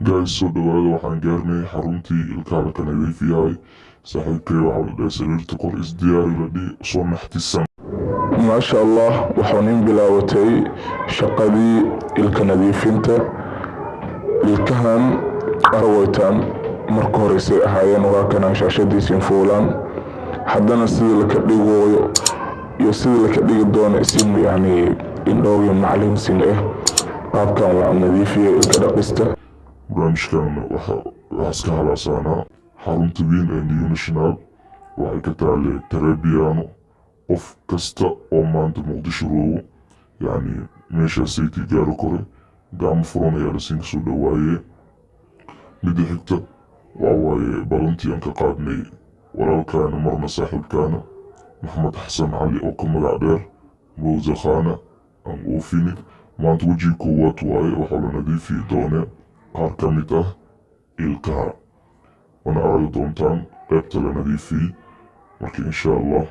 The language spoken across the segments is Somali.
جاي soo dhawaada waxaan gaarnay xaruntii ilkaha la kala nadiifiyay saaxiibkay waxa la sariirta kor isdiyaari la dhii soo naxtisan maasha allah waxaan in bilaawatay shaqadii ilka nadiifinta ilkahan arwaytaan marka hore say ahaayeen waa kana shaashadiisin fuulaan haddana sidii la ka dhigooyo iyo sidii la ka dhigi doono isim yani indhooyo macallinsin qaabkan waa nadiifiye ilka dhaqista barnaamijkan waxaa iska halaasaanaa xarunta weyn ee new national waxay ka taale tarabiyaano qof kasta oo maanta muqdisho roogo yani meeshaasaytii gaaro kore gacmo furan ayaa lasiinka soo dhawaaye midda xigta waa waaye balantii aan ka qaadnay walaalkaana marna saaxiibkaana maxamed xasan cali oo ka magac dheer mowsa khaana aan oofini maanta wejii koowaad waaye waxaa la nadiifi doonee qaar ka mid ah ilkaha wana aragi doontaan qaybta la nadiifiyey marka insha allah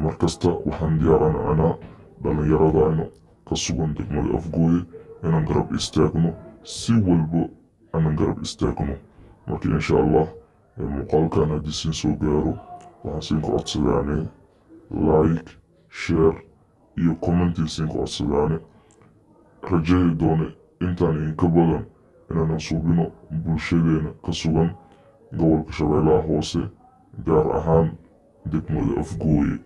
markasta waxaan diyaaranaynaa dhallinyaradaynu ka sugan degmada afgooye inaan garab istaagno si walba aanan garab istaagno marka insha allah muuqaalkan haddii siin soo gaaro waxaan siin ku codsadaane like share iyo commentii siin ku codsadaane rajayi doone intaan idinka badan inaanan suubino bulshadeena ka sugan gobolka shabeellaha hoose gaar ahaan degmada afgooye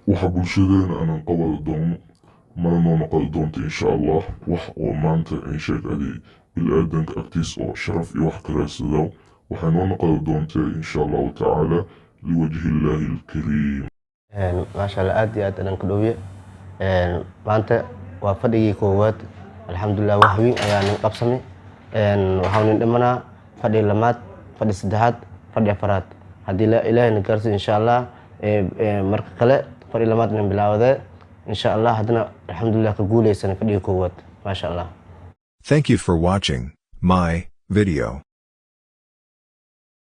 waxa bulshadeena aanan qabadi doono mana noo noqodi doonto insha allah wax oo maanta insheeg aday bil-aadanka agtiis oo sharaf iyo wax kaleedsadaw waxay noo noqodi doontee insha allahu tacaala liwajhi illaahi alkariim maasha allah aad iyo aad anaan ku dhowye maanta waa fadhigii koowaad alxamdulilah wax weyn ayaa nin qabsamay waxaa nin dhimanaa fadhi lamaad fadhi saddexaad fadhi afaraad haddii ilaahayna gaarsiiyo insha allah marka kale fadhi lamaad nin bilaawdee insha allah haddana alxamdulilah ka guuleysana fadhigii koowaad maasha allah. Thank you for watching my video.